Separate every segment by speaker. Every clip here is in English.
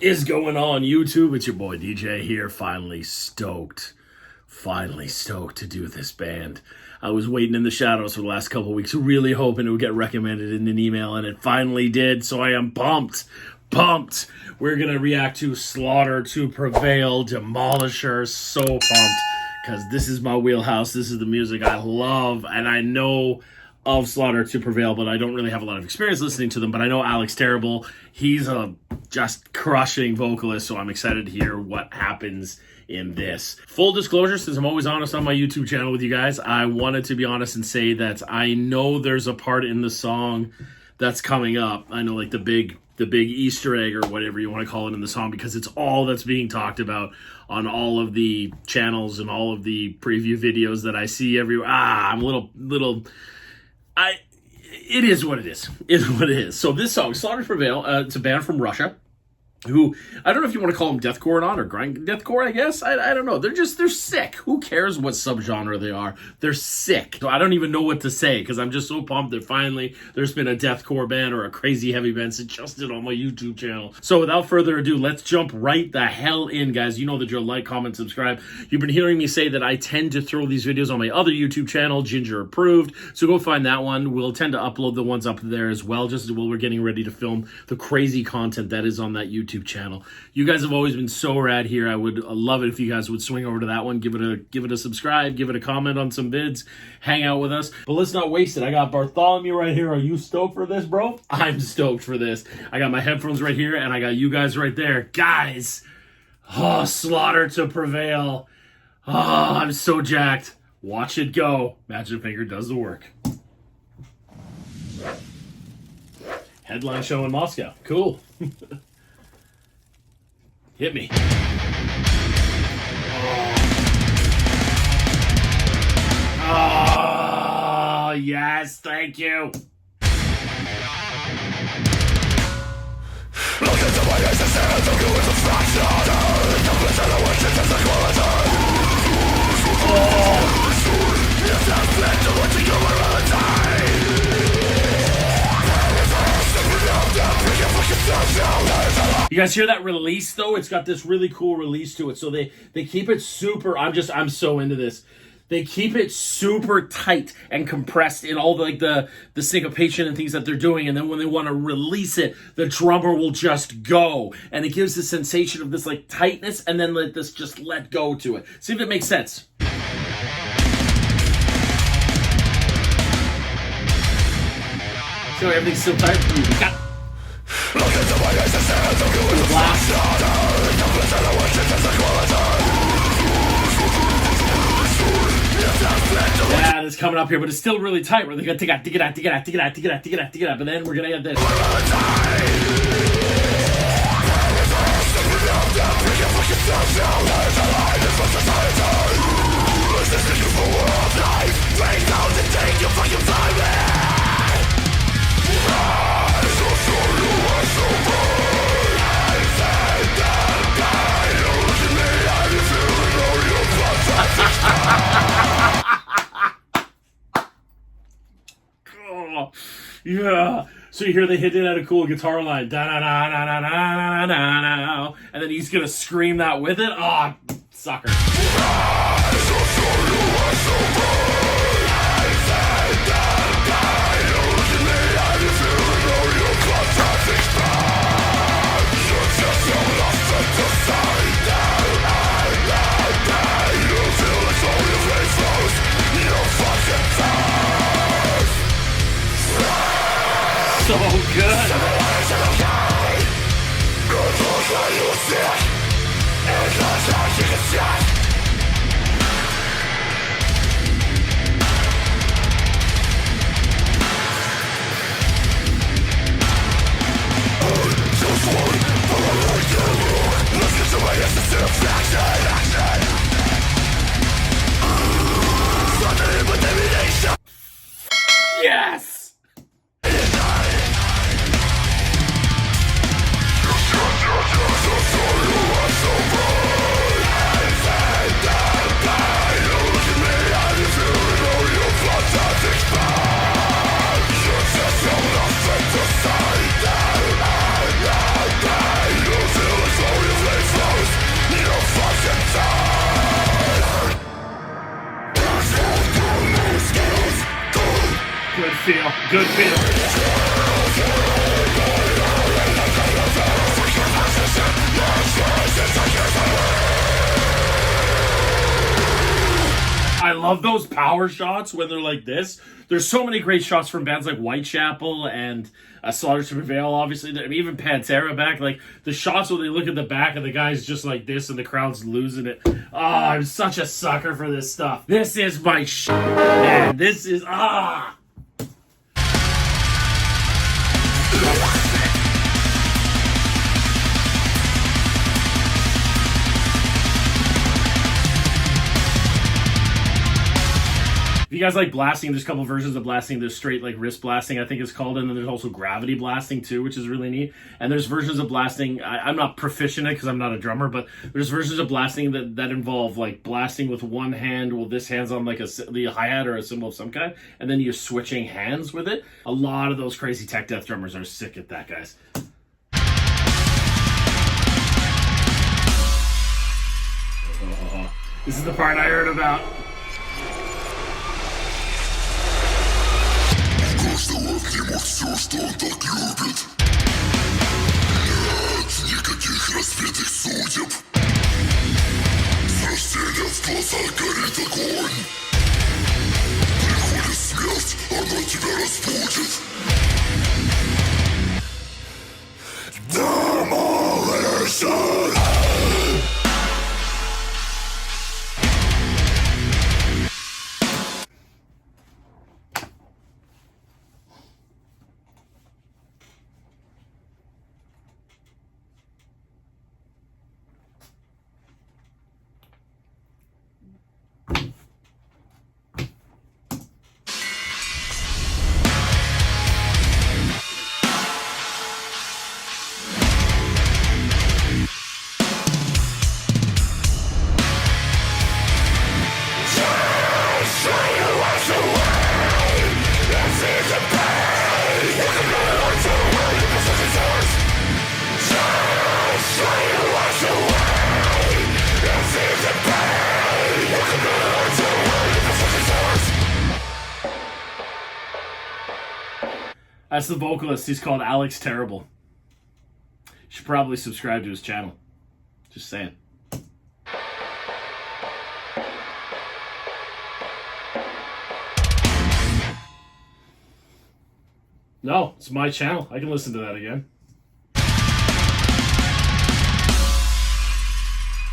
Speaker 1: is going on, YouTube? It's your boy DJ here. Finally stoked to do this band. I was waiting in the shadows for the last couple of weeks, really hoping it would get recommended in an email, and it finally did, so I am pumped. We're gonna react to Slaughter to Prevail, Demolisher. So pumped, because this is my wheelhouse. This is the music I love, and I know of Slaughter to Prevail, but I don't really have a lot of experience listening to them. But I know Alex Terrible. He's a just crushing vocalist, so I'm excited to hear what happens in this. Full disclosure, since I'm always honest on my YouTube channel with you guys, I wanted to be honest and say that I know there's a part in the song that's coming up. I know, like, the big Easter egg or whatever you want to call it in the song, because it's all that's being talked about on all of the channels and all of the preview videos that I see everywhere. I'm a little it is what it is. It is what it is. So this song, Slaughter to Prevail, it's a band from Russia, who, I don't know if you want to call them deathcore or not, or grind deathcore, I guess. I don't know. They're sick. Who cares what subgenre they are? They're sick. So I don't even know what to say, because I'm just so pumped that finally there's been a deathcore band or a crazy heavy band suggested on my YouTube channel. So without further ado, let's jump right the hell in, guys. You know that you'll like, comment, subscribe. You've been hearing me say that I tend to throw these videos on my other YouTube channel, Ginger Approved. So go find that one. We'll tend to upload the ones up there as well, just while we're getting ready to film the crazy content that is on that YouTube channel. You guys have always been so rad here. I would love it if you guys would swing over to that one, give it a subscribe, give it a comment on some vids, hang out with us. But let's not waste it. I got Bartholomew right here. Are you stoked for this, bro? I'm stoked for this. I got my headphones right here, and I got you guys right there. Guys, Slaughter to Prevail. I'm so jacked. Watch it go. Magic Finger does the work. Headline show in Moscow. Cool. Hit me. Oh, yes, thank you. You guys hear that release though? It's got this really cool release to it. So they keep it super, I'm so into this. They keep it super tight and compressed in all the syncopation and things that they're doing, and then when they want to release it, the drummer will just go, and it gives the sensation of this like tightness, and then let this just let go to it. See if it makes sense. So everything's still tight. Got yeah, it's coming up here, but it's still really tight. We're gonna dig it out, but then we're gonna get this. Yeah. So you hear they hit it at a cool guitar line, da da da da da da da, and then he's gonna scream that with it. Sucker. So good. Yes! Good feel. Good feel. I love those power shots when they're like this. There's so many great shots from bands like Whitechapel and Slaughter to Prevail, obviously. I mean, even Pantera back. Like, the shots where they look at the back and the guy's just like this and the crowd's losing it. Oh, I'm such a sucker for this stuff. This is my shit, man. This is, If you guys like blasting, there's a couple versions of blasting. There's straight like wrist blasting, I think it's called, and then there's also gravity blasting too, which is really neat. And there's versions of blasting. I'm not proficient in it because I'm not a drummer, but there's versions of blasting that involve like blasting with one hand while this hand's on like the hi-hat or a cymbal of some kind, and then you're switching hands with it. A lot of those crazy tech death drummers are sick at that, guys. This is the part I heard about.
Speaker 2: Каждого в нему все, что он так любит. Нет никаких разбитых судеб. С рождения в глазах горит огонь. Приходит смерть, она тебя разбудит. Demolition!
Speaker 1: That's the vocalist. He's called Alex Terrible. You should probably subscribe to his channel. Just saying. No, it's my channel. I can listen to that again.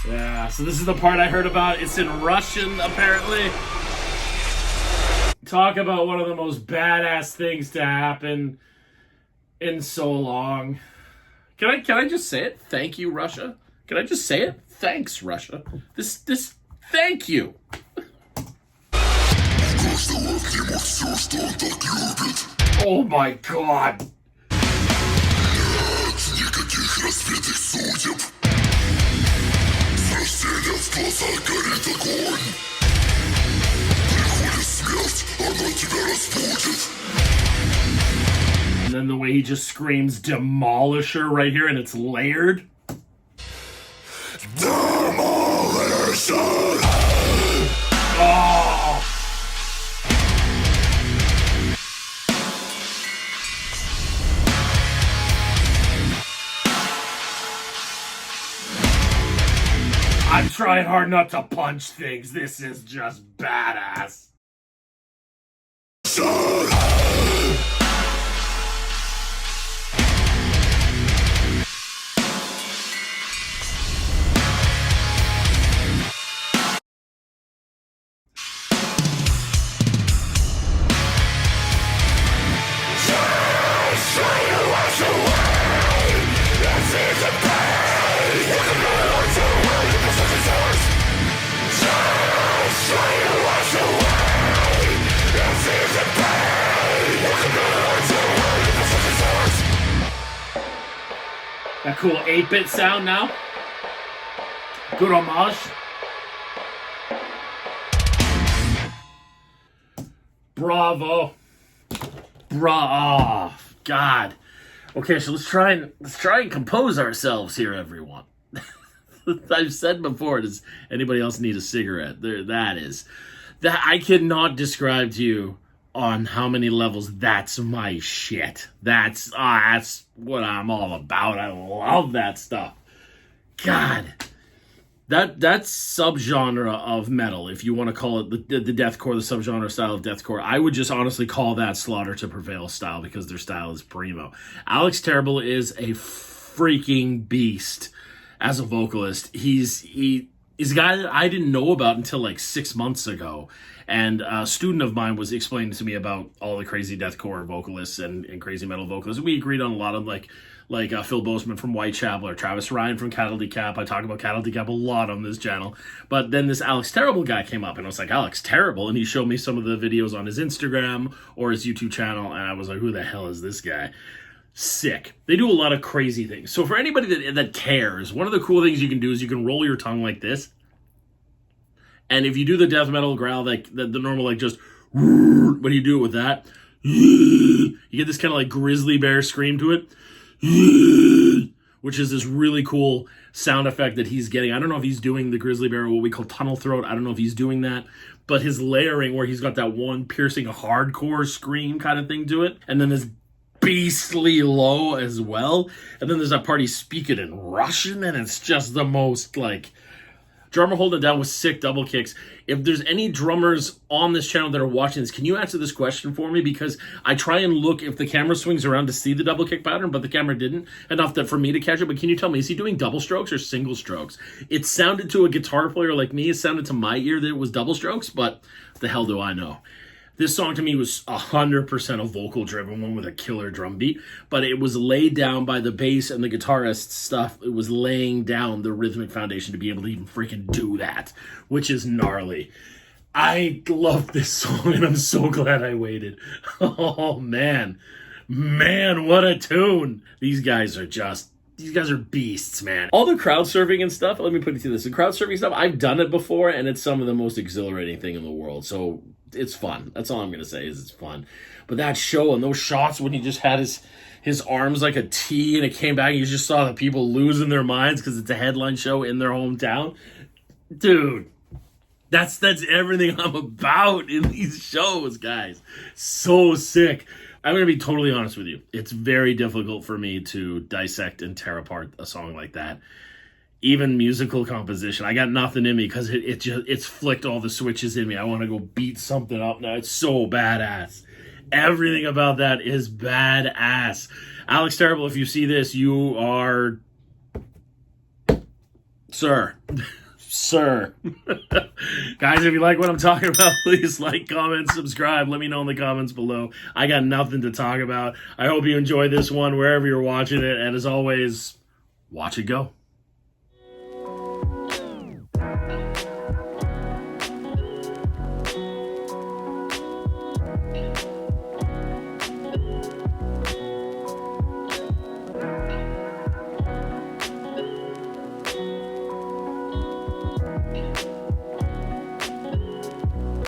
Speaker 1: Yeah, so this is the part I heard about. It's in Russian, apparently. Talk about one of the most badass things to happen in so long. Can I just say it? Thank you, Russia. Can I just say it? Thanks, Russia. This thank you. Oh my God. And then the way he just screams Demolisher right here, and it's layered.
Speaker 2: Demolition!
Speaker 1: Oh! I'm trying hard not to punch things. This is just badass. That cool 8-bit sound now. Good homage. Bravo. Oh, God. Okay, so let's try and compose ourselves here, everyone. I've said before, does anybody else need a cigarette? That I cannot describe to you on how many levels that's my shit. That's what I'm all about. I love that stuff. God, that subgenre of metal, if you want to call it the deathcore, the subgenre style of deathcore, I would just honestly call that Slaughter to Prevail style, because their style is primo. Alex Terrible is a freaking beast as a vocalist. He's a guy that I didn't know about until like 6 months ago. And a student of mine was explaining to me about all the crazy deathcore vocalists and crazy metal vocalists. We agreed on a lot of like Phil Bozeman from Whitechapel or Travis Ryan from Cattle Decap. I talk about Cattle Decap a lot on this channel. But then this Alex Terrible guy came up, and I was like, Alex Terrible? And he showed me some of the videos on his Instagram or his YouTube channel, and I was like, who the hell is this guy? Sick. They do a lot of crazy things. So for anybody that cares, one of the cool things you can do is you can roll your tongue like this. And if you do the death metal growl, like the normal, like just, when you do it with that, you get this kind of like grizzly bear scream to it, which is this really cool sound effect that he's getting. I don't know if he's doing the grizzly bear or what we call tunnel throat. I don't know if he's doing that, but his layering where he's got that one piercing hardcore scream kind of thing to it. And then this beastly low as well. And then there's that part he's speaking in Russian, and it's just the most like... Drummer holding it down with sick double kicks. If there's any drummers on this channel that are watching this, can you answer this question for me? Because I try and look if the camera swings around to see the double kick pattern, but the camera didn't enough that for me to catch it. But can you tell me, is he doing double strokes or single strokes? It sounded to a guitar player like me, it sounded to my ear that it was double strokes, but the hell do I know? This song to me was 100% a vocal driven one with a killer drum beat, but it was laid down by the bass and the guitarist stuff. It was laying down the rhythmic foundation to be able to even freaking do that, which is gnarly. I love this song, and I'm so glad I waited. Oh, man. Man, what a tune. These guys are beasts, man. All the crowd surfing and stuff, let me put it to this. The crowd surfing stuff, I've done it before, and it's some of the most exhilarating thing in the world. So it's fun. That's all I'm going to say is it's fun. But that show and those shots when he just had his arms like a T and it came back and you just saw the people losing their minds because it's a headline show in their hometown. Dude, that's everything I'm about in these shows, guys. So sick. I'm going to be totally honest with you. It's very difficult for me to dissect and tear apart a song like that. Even musical composition, I got nothing in me because it's flicked all the switches in me. I want to go beat something up now. It's so badass. Everything about that is badass. Alex Terrible, if you see this, you are... Sir. Sir. Guys, if you like what I'm talking about, please like, comment, subscribe. Let me know in the comments below. I got nothing to talk about. I hope you enjoy this one wherever you're watching it. And as always, watch it go.